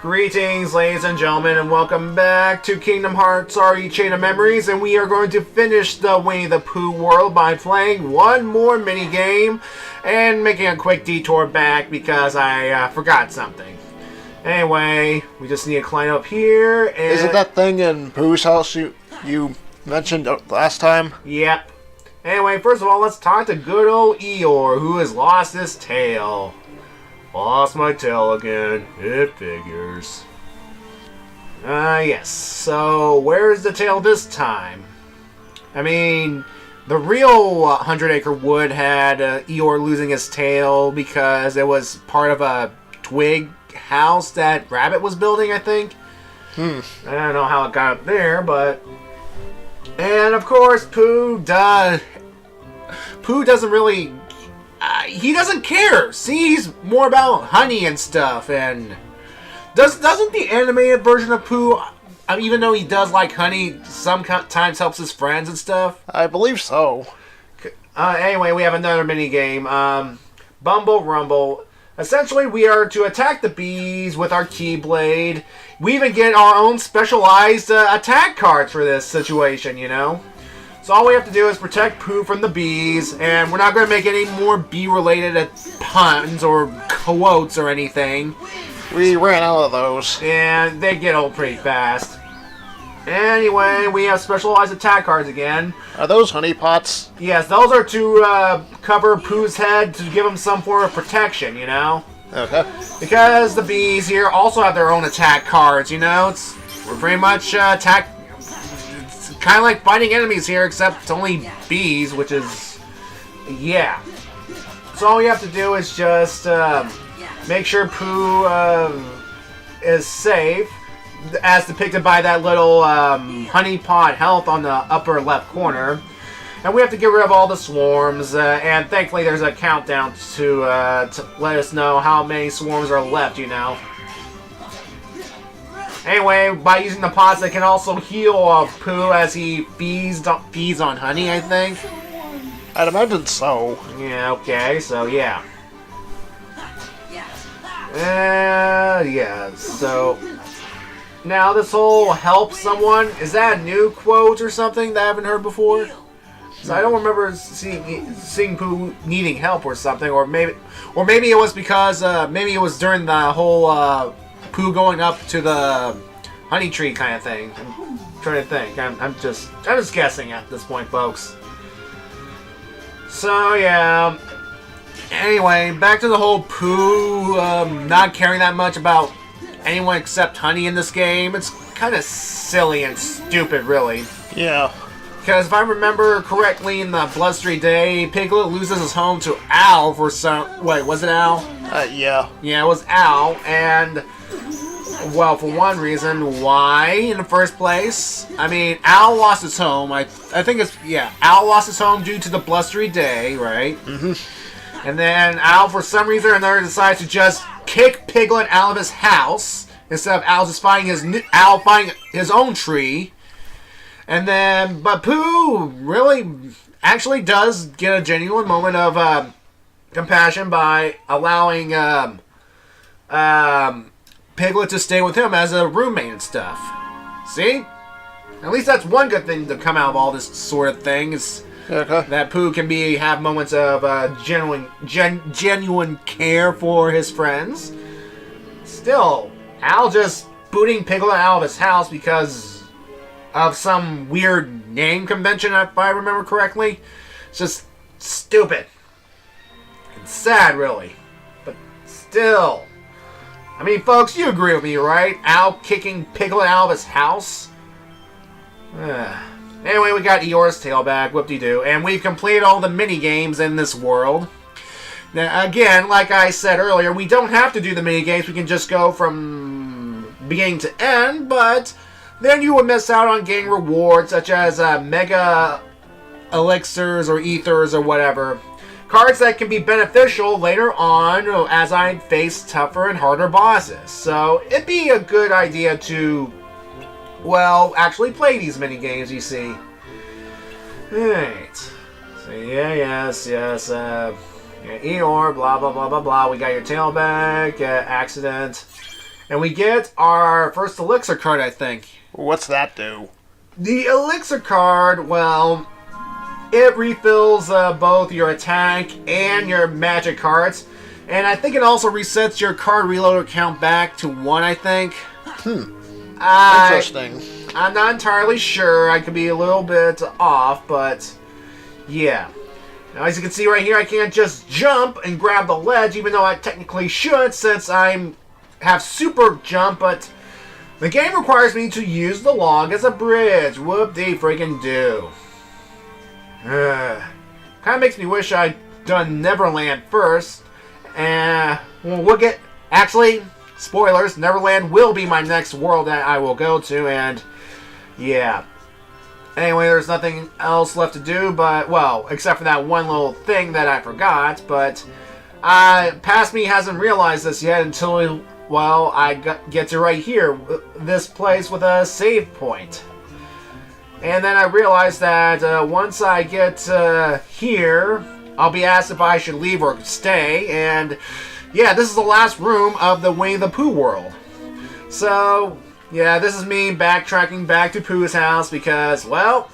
Greetings, ladies and gentlemen, and welcome back to Kingdom Hearts RE Chain of Memories, and we are going to finish the Winnie the Pooh world by playing one more mini-game and making a quick detour back because I forgot something. Anyway, we just need to climb up here, and... Isn't that thing in Pooh's house you mentioned last time? Yep. Anyway, first of all, let's talk to good old Eeyore, who has lost his tail. Lost my tail again. It figures. Yes. So, where's the tail this time? I mean, the real 100 Acre Wood had Eeyore losing his tail because it was part of a twig house that Rabbit was building, I think. I don't know how it got up there, but... And, of course, Pooh doesn't really... he doesn't care. See, he's more about honey and stuff. And doesn't the animated version of Pooh, even though he does like honey, sometimes helps his friends and stuff? I believe so. Anyway, we have another mini game. Bumble Rumble. Essentially, we are to attack the bees with our Keyblade. We even get our own specialized attack cards for this situation, you know? So all we have to do is protect Pooh from the bees, and we're not going to make any more bee-related puns or quotes or anything. We ran out of those. And they get old pretty fast. Anyway, we have specialized attack cards again. Are those honey pots? Yes, those are to cover Pooh's head to give him some form of protection, you know? Okay. Because the bees here also have their own attack cards, you know? We're pretty much attack... Kind of like fighting enemies here, except it's only bees, which is... Yeah. So all you have to do is just make sure Pooh is safe, as depicted by that little honey pot health on the upper left corner. And we have to get rid of all the swarms, and thankfully there's a countdown to let us know how many swarms are left, you know. Anyway, by using the pots, they can also heal Pooh as he feeds on honey, I think. I'd imagine so. Yeah, okay, so yeah. Yeah, so... Now, this whole help someone, is that a new quote or something that I haven't heard before? So I don't remember seeing Pooh needing help or something, or maybe it was because, maybe it was during the whole, Pooh going up to the honey tree kind of thing. I'm trying to think. I'm just guessing at this point, folks. So yeah. Anyway, back to the whole Pooh not caring that much about anyone except honey in this game. It's kind of silly and stupid, really. Yeah. Because if I remember correctly, in the Bloodstream Day, Piglet loses his home to Al for some... Wait, was it Al? Yeah. Yeah, it was Al, and... Well, for one reason, why in the first place? I mean, Al lost his home. I think it's... Yeah, Al lost his home due to the Blustery Day, right? Mm-hmm. And then Al, for some reason or another, decides to just kick Piglet out of his house instead of Al just finding his own tree. And then, but Pooh really actually does get a genuine moment of compassion by allowing Piglet to stay with him as a roommate and stuff. See? At least that's one good thing to come out of all this sort of thing, is that Pooh can have moments of genuine care for his friends. Still, Al just booting Piglet out of his house because of some weird name convention, if I remember correctly. It's just stupid. It's sad, really. But still. I mean, folks, you agree with me, right? Al kicking Piglet out of his house? Anyway, we got Eeyore's tail back, whoop-de-doo, and we've completed all the mini-games in this world. Now, again, like I said earlier, we don't have to do the mini-games. We can just go from beginning to end, but then you would miss out on getting rewards such as mega elixirs or ethers or whatever. Cards that can be beneficial later on as I face tougher and harder bosses. So it'd be a good idea to, well, actually play these mini games, you see. Alright. So yes. Eeyore, blah blah blah blah blah. We got your tail back, accident. And we get our first elixir card, I think. What's that do? The elixir card, well, it refills both your attack and your magic cards. And I think it also resets your card reloader count back to 1, I think. Interesting. I'm not entirely sure. I could be a little bit off, but yeah. Now, as you can see right here, I can't just jump and grab the ledge, even though I technically should, since I have super jump, but the game requires me to use the log as a bridge. Whoop-de-freaking-do. Kind of makes me wish I'd done Neverland first. We'll get... Actually, spoilers, Neverland will be my next world that I will go to, and yeah. Anyway, there's nothing else left to do, but, well, except for that one little thing that I forgot, but past me hasn't realized this yet until, well, I get to right here, this place with a save point. And then I realized that once I get here, I'll be asked if I should leave or stay, and yeah, this is the last room of the Winnie the Pooh world. So, yeah, this is me backtracking back to Pooh's house because, well,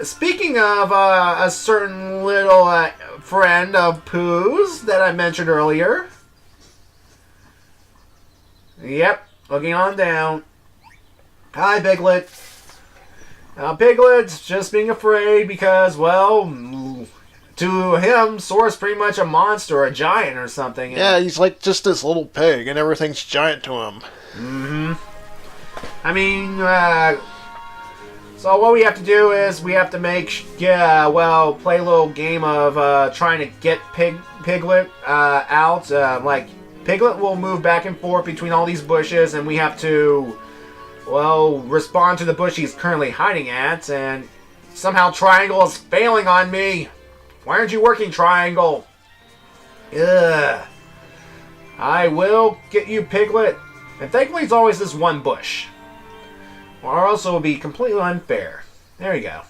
speaking of a certain little friend of Pooh's that I mentioned earlier. Yep, looking on down. Hi, Piglet. Now, Piglet's just being afraid because, well, to him, Sora's pretty much a monster, a giant or something. Yeah, he's like just this little pig, and everything's giant to him. Mm-hmm. I mean, so what we have to do is we have to play a little game of trying to get Piglet out. Like, Piglet will move back and forth between all these bushes, and we have to, well, respond to the bush he's currently hiding at, and somehow Triangle is failing on me. Why aren't you working, Triangle? Ugh. I will get you, Piglet. And thankfully it's always this one bush. Or else it will be completely unfair. There you go.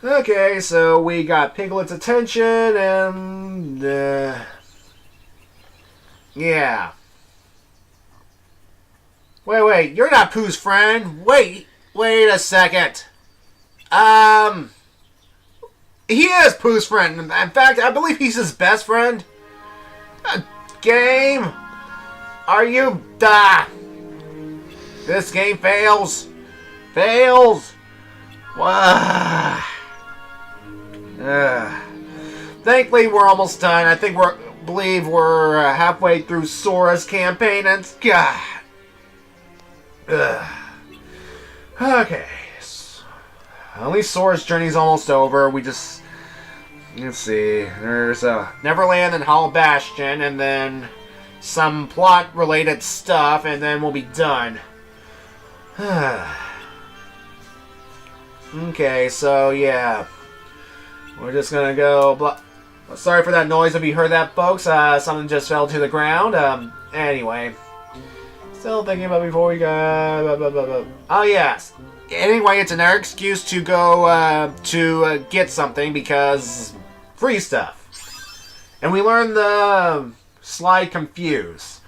Okay, so we got Piglet's attention and... yeah. Wait, you're not Pooh's friend. Wait a second. He is Pooh's friend. In fact, I believe he's his best friend. Game? Are you... This game fails. Fails. Thankfully, we're almost done. I think believe we're halfway through Sora's campaign, and... Okay. At least Sora's journey's almost over. We just... Let's see. There's Neverland and Hollow Bastion, and then some plot-related stuff, and then we'll be done. Okay, so yeah. We're just gonna go... Sorry for that noise if you heard that, folks. Something just fell to the ground. Anyway. Still thinking about before we go... Oh, yes. Anyway, it's another excuse to go to get something because free stuff. And we learned the slide confuse.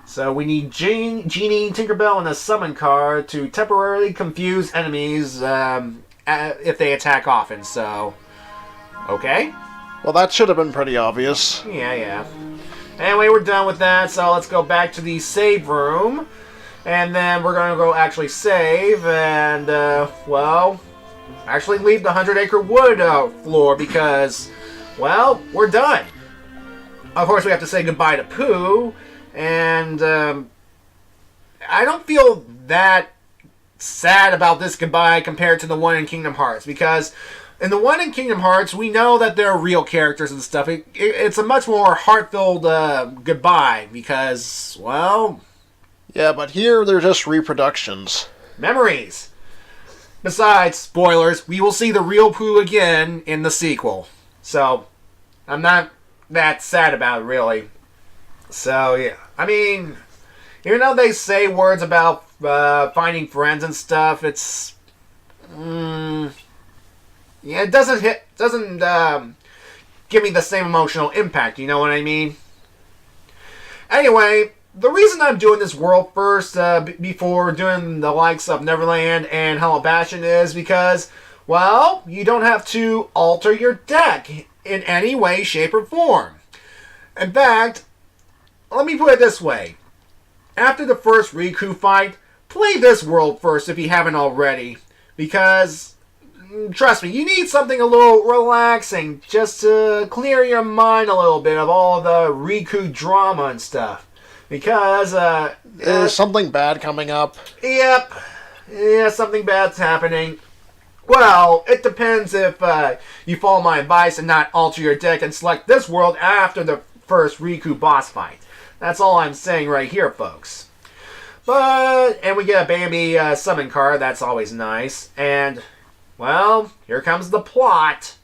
So we need Genie, Tinkerbell, and a summon card to temporarily confuse enemies if they attack often. So, okay. Well, that should have been pretty obvious. Yeah. Anyway, we're done with that, so let's go back to the save room. And then we're going to go actually save and, well, actually leave the 100-acre wood floor because, well, we're done. Of course, we have to say goodbye to Pooh, and I don't feel that sad about this goodbye compared to the one in Kingdom Hearts because in the one in Kingdom Hearts, we know that they're real characters and stuff. It's a much more heart-filled goodbye because, well... Yeah, but here they're just reproductions. Memories. Besides, spoilers, we will see the real Pooh again in the sequel. So, I'm not that sad about it, really. So, yeah. I mean, even though they say words about finding friends and stuff, it's... yeah, it doesn't give me the same emotional impact, you know what I mean? Anyway... the reason I'm doing this world first before doing the likes of Neverland and Hollow Bastion is because, well, you don't have to alter your deck in any way, shape, or form. In fact, let me put it this way. After the first Riku fight, play this world first if you haven't already. Because, trust me, you need something a little relaxing just to clear your mind a little bit of all the Riku drama and stuff. Because, Is something bad coming up? Yep. Yeah, something bad's happening. Well, it depends if you follow my advice and not alter your deck and select this world after the first Riku boss fight. That's all I'm saying right here, folks. And we get a Bambi summon card. That's always nice. And, well, here comes the plot.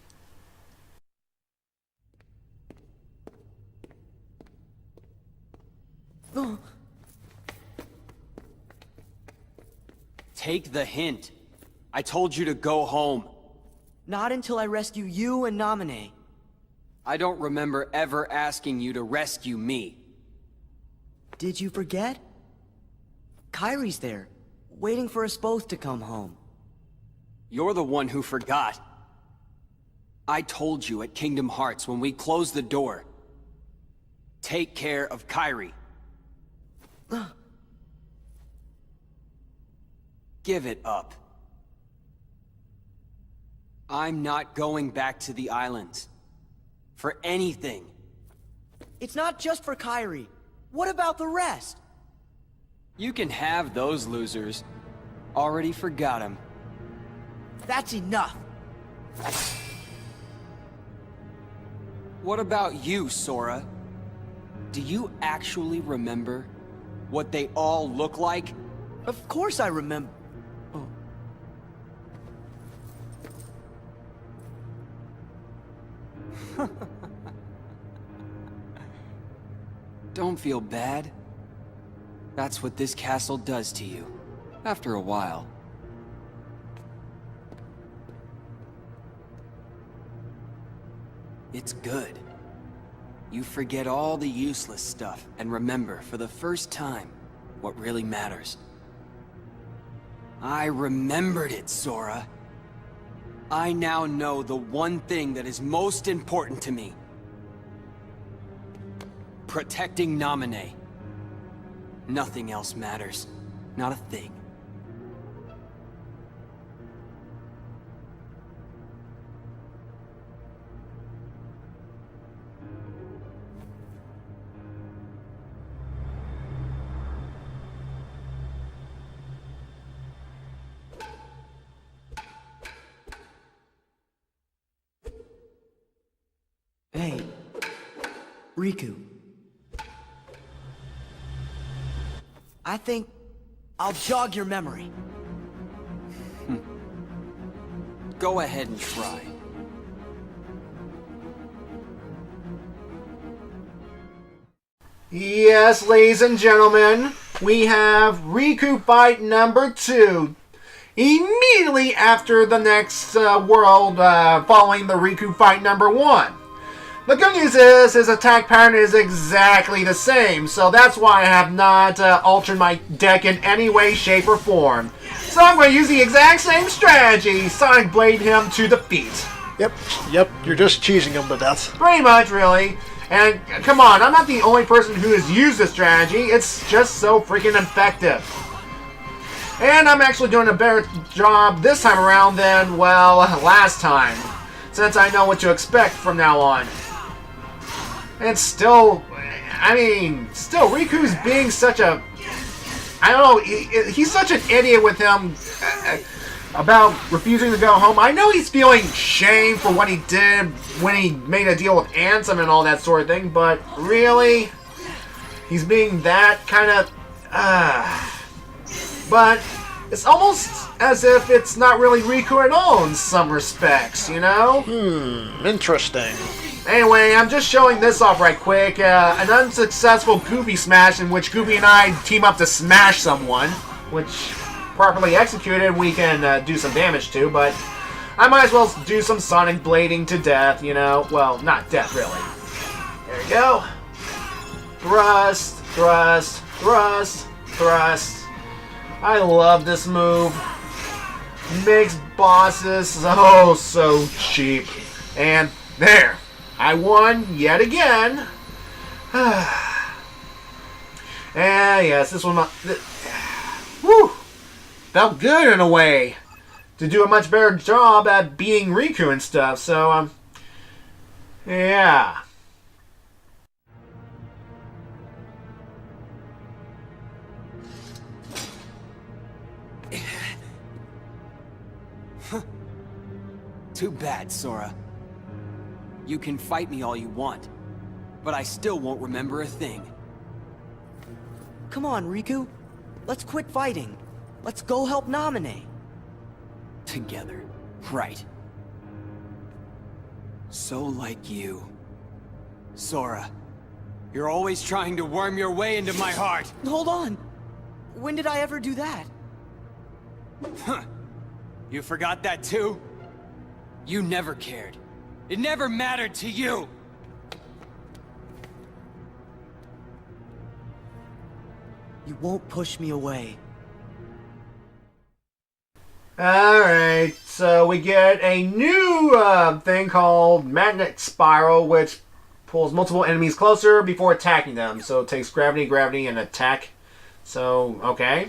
Take the hint. I told you to go home. Not until I rescue you and Namine. I don't remember ever asking you to rescue me. Did you forget? Kairi's there, waiting for us both to come home. You're the one who forgot. I told you at Kingdom Hearts when we closed the door. Take care of Kairi. Give it up. I'm not going back to the islands. For anything. It's not just for Kairi. What about the rest? You can have those losers. Already forgot them. That's enough. What about you, Sora? Do you actually remember what they all look like? Of course I remember. Don't feel bad. That's what this castle does to you, after a while. It's good. You forget all the useless stuff and remember for the first time what really matters. I remembered it, Sora. I now know the one thing that is most important to me. Protecting Namine. Nothing else matters. Not a thing. Hey, Riku. I think I'll jog your memory. Go ahead and try. Yes, ladies and gentlemen, we have Riku fight number 2. Immediately after the next world following the Riku fight number 1. The good news is his attack pattern is exactly the same, so that's why I have not altered my deck in any way, shape, or form. So I'm going to use the exact same strategy, Sonic Blade him to defeat. Yep, you're just cheesing him to death. Pretty much, really. And come on, I'm not the only person who has used this strategy, it's just so freaking effective. And I'm actually doing a better job this time around than, well, last time, since I know what to expect from now on. And still, still Riku's being such a, I don't know, he's such an idiot with him about refusing to go home. I know he's feeling shame for what he did when he made a deal with Ansem and all that sort of thing, but really, he's being that kind of, but it's almost as if it's not really Riku at all in some respects, you know? Interesting. Anyway, I'm just showing this off right quick. An unsuccessful Goofy Smash in which Goofy and I team up to smash someone, which, properly executed, we can do some damage to, but I might as well do some Sonic Blading to death, you know? Well, not death, really. There we go. Thrust. thrust, thrust, thrust. I love this move. Makes bosses so cheap. And there, I won yet again. And yes, this one, whew, felt good in a way to do a much better job at beating Riku and stuff. So, yeah. Too bad, Sora. You can fight me all you want, but I still won't remember a thing. Come on, Riku. Let's quit fighting. Let's go help Naminé. Together. Right. So like you. Sora, you're always trying to worm your way into my heart. Hold on. When did I ever do that? Huh. You forgot that too? You never cared. It never mattered to you. You won't push me away. Alright, so we get a new thing called Magnet Spiral, which pulls multiple enemies closer before attacking them. So it takes gravity, gravity, and attack. So, okay.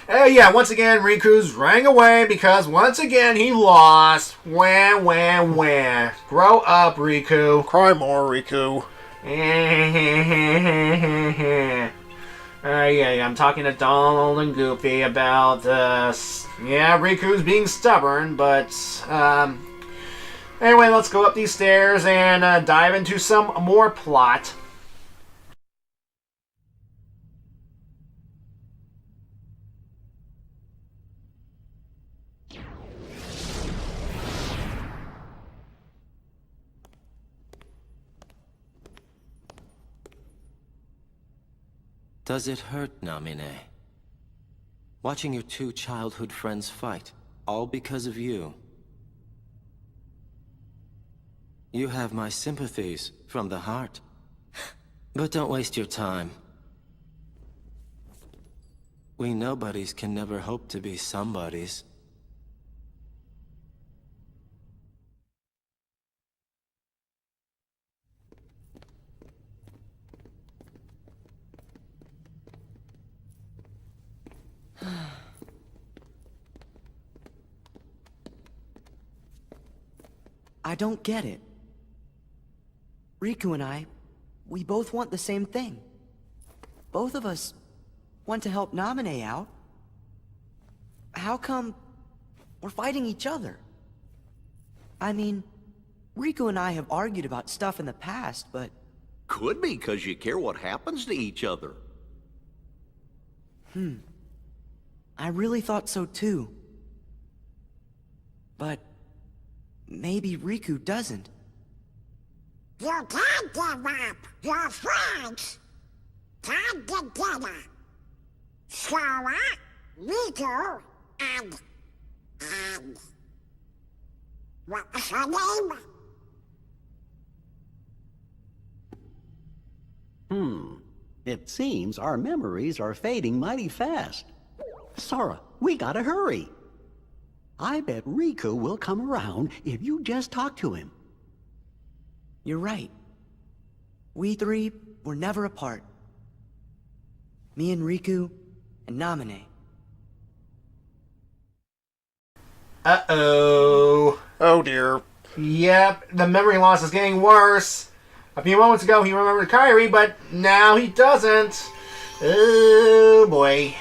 Yeah, once again, Riku's running away because once again he lost. Wah, wah, wah. Grow up, Riku. Cry more, Riku. Yeah, I'm talking to Donald and Goofy about, yeah, Riku's being stubborn, but, anyway, let's go up these stairs and dive into some more plot. Does it hurt, Naminé? Watching your two childhood friends fight, all because of you. You have my sympathies from the heart. But don't waste your time. We nobodies can never hope to be somebodies. I don't get it. Riku and I, we both want the same thing. Both of us want to help Naminé out. How come we're fighting each other? I mean, Riku and I have argued about stuff in the past, but... Could be because you care what happens to each other. I really thought so too. But maybe Riku doesn't. You can't give up your friends. Come together. Sora, Riku, and... What's her name? It seems our memories are fading mighty fast. Sora, we gotta hurry. I bet Riku will come around if you just talk to him. You're right. We three were never apart. Me and Riku and Naminé. Uh-oh. Oh dear. Yep, the memory loss is getting worse. A few moments ago he remembered Kairi, but now he doesn't. Oh boy.